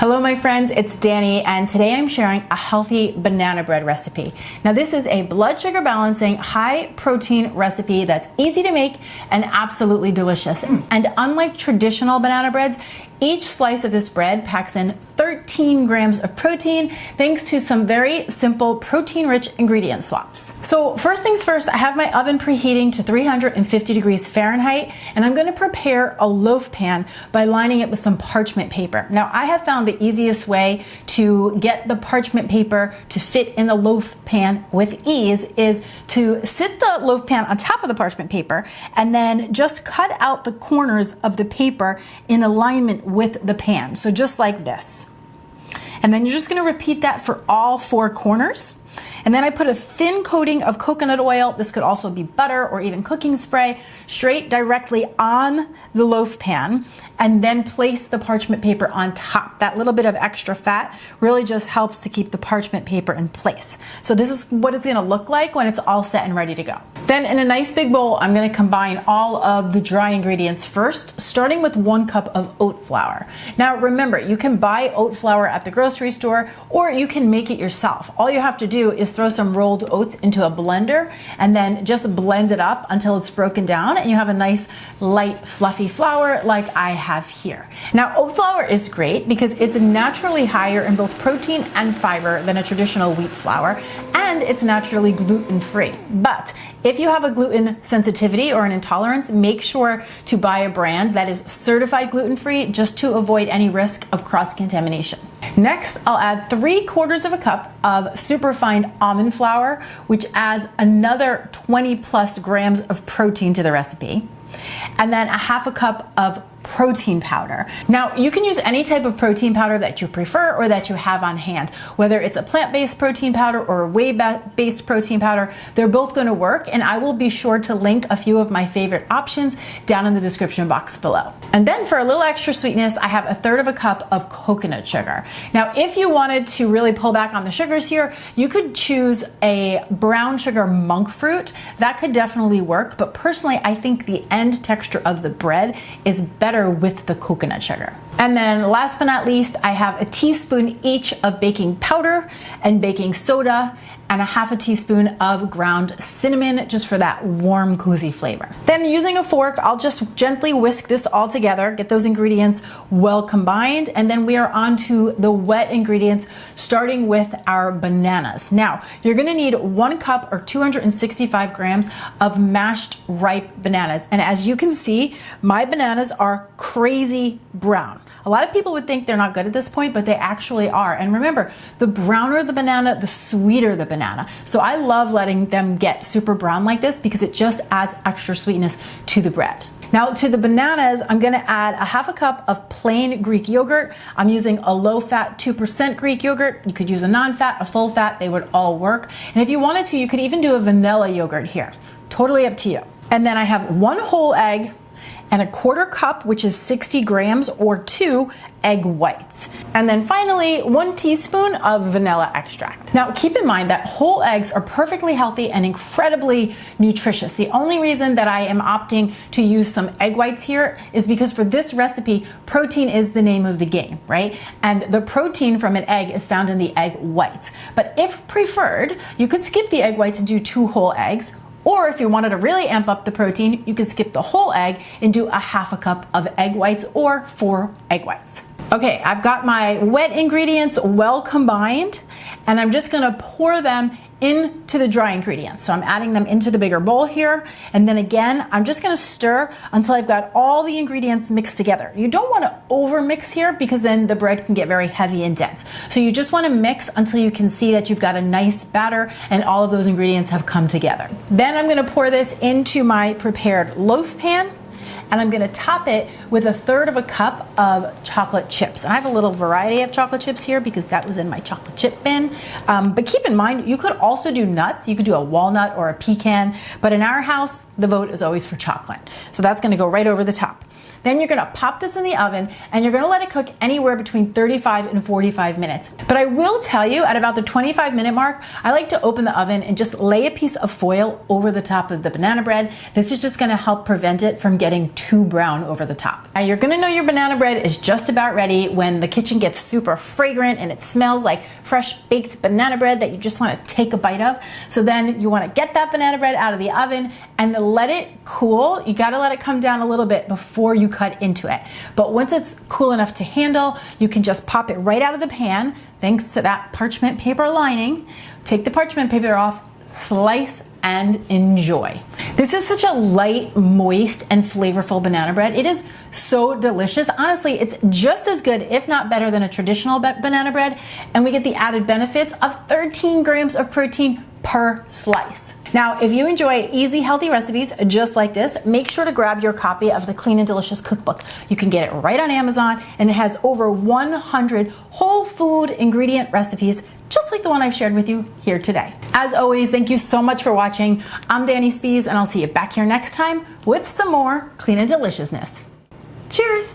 Hello my friends, it's Danny, and today I'm sharing a healthy banana bread recipe. Now this is a blood sugar balancing, high protein recipe that's easy to make and absolutely delicious. And unlike traditional banana breads, each slice of this bread packs in 13 grams of protein thanks to some very simple protein-rich ingredient swaps. So first things first, I have my oven preheating to 350 degrees Fahrenheit, and I'm gonna prepare a loaf pan by lining it with some parchment paper. Now I have found the easiest way to get the parchment paper to fit in the loaf pan with ease is to sit the loaf pan on top of the parchment paper and then just cut out the corners of the paper in alignment with the pan. So just like this. And then you're just gonna repeat that for all four corners. And then I put a thin coating of coconut oil, this could also be butter or even cooking spray, straight directly on the loaf pan, and then place the parchment paper on top. That little bit of extra fat really just helps to keep the parchment paper in place. So this is what it's gonna look like when it's all set and ready to go. Then in a nice big bowl, I'm gonna combine all of the dry ingredients first, starting with 1 cup of oat flour. Now remember, you can buy oat flour at the grocery store, or you can make it yourself. All you have to do is throw some rolled oats into a blender and then just blend it up until it's broken down and you have a nice light fluffy flour like I have here. Now oat flour is great because it's naturally higher in both protein and fiber than a traditional wheat flour, and it's naturally gluten-free. But if you have a gluten sensitivity or an intolerance, make sure to buy a brand that is certified gluten-free just to avoid any risk of cross-contamination. Next, I'll add 3/4 of a cup of superfine almond flour, which adds another 20 plus grams of protein to the recipe. And then 1/2 cup of protein powder. Now you can use any type of protein powder that you prefer or that you have on hand, whether it's a plant-based protein powder or a whey-based protein powder. They're both going to work, and I will be sure to link a few of my favorite options down in the description box below. And then for a little extra sweetness, I have 1/3 cup of coconut sugar. Now if you wanted to really pull back on the sugars here, you could choose a brown sugar monk fruit. That could definitely work, but personally I think the end texture of the bread is better with the coconut sugar. And then last but not least, I have a teaspoon each of baking powder and baking soda and 1/2 teaspoon of ground cinnamon just for that warm, cozy flavor. Then using a fork, I'll just gently whisk this all together, get those ingredients well combined, and then we are on to the wet ingredients, starting with our bananas. Now, you're gonna need 1 cup or 265 grams of mashed ripe bananas. And as you can see, my bananas are crazy brown. A lot of people would think they're not good at this point, but they actually are. And remember, the browner the banana, the sweeter the banana. So I love letting them get super brown like this because it just adds extra sweetness to the bread. Now to the bananas, I'm gonna add 1/2 cup of plain Greek yogurt. I'm using a low-fat 2% Greek yogurt. You could use a non-fat, a full-fat, they would all work. And if you wanted to, you could even do a vanilla yogurt here. Totally up to you. And then I have 1 whole egg and 1/4 cup, which is 60 grams, or 2 egg whites. And then finally, 1 teaspoon of vanilla extract. Now keep in mind that whole eggs are perfectly healthy and incredibly nutritious. The only reason that I am opting to use some egg whites here is because for this recipe, protein is the name of the game, right? And the protein from an egg is found in the egg whites. But if preferred, you could skip the egg whites and do 2 whole eggs. Or if you wanted to really amp up the protein, you could skip the whole egg and do 1/2 cup of egg whites or 4 egg whites. Okay, I've got my wet ingredients well combined, and I'm just gonna pour them into the dry ingredients. So I'm adding them into the bigger bowl here, and then again, I'm just gonna stir until I've got all the ingredients mixed together. You don't wanna over mix here because then the bread can get very heavy and dense. So you just wanna mix until you can see that you've got a nice batter and all of those ingredients have come together. Then I'm gonna pour this into my prepared loaf pan, and I'm gonna top it with 1/3 cup of chocolate chips. And I have a little variety of chocolate chips here because that was in my chocolate chip bin. But keep in mind, you could also do nuts. You could do a walnut or a pecan, but in our house, the vote is always for chocolate. So that's gonna go right over the top. Then you're gonna pop this in the oven and you're gonna let it cook anywhere between 35 and 45 minutes. But I will tell you, at about the 25-minute mark, I like to open the oven and just lay a piece of foil over the top of the banana bread. This is just gonna help prevent it from getting too brown over the top. Now you're gonna know your banana bread is just about ready when the kitchen gets super fragrant and it smells like fresh baked banana bread that you just wanna take a bite of. So then you wanna get that banana bread out of the oven and let it cool. You gotta let it come down a little bit before you cut into it. But once it's cool enough to handle, you can just pop it right out of the pan, thanks to that parchment paper lining. Take the parchment paper off, slice, and enjoy. This is such a light, moist, and flavorful banana bread. It is so delicious. Honestly, it's just as good, if not better, than a traditional banana bread, and we get the added benefits of 13 grams of protein per slice. Now, if you enjoy easy, healthy recipes just like this, make sure to grab your copy of the Clean and Delicious Cookbook. You can get it right on Amazon, and it has over 100 whole food ingredient recipes just like the one I've shared with you here today. As always, thank you so much for watching. I'm Danny Spies, and I'll see you back here next time with some more clean and deliciousness. Cheers!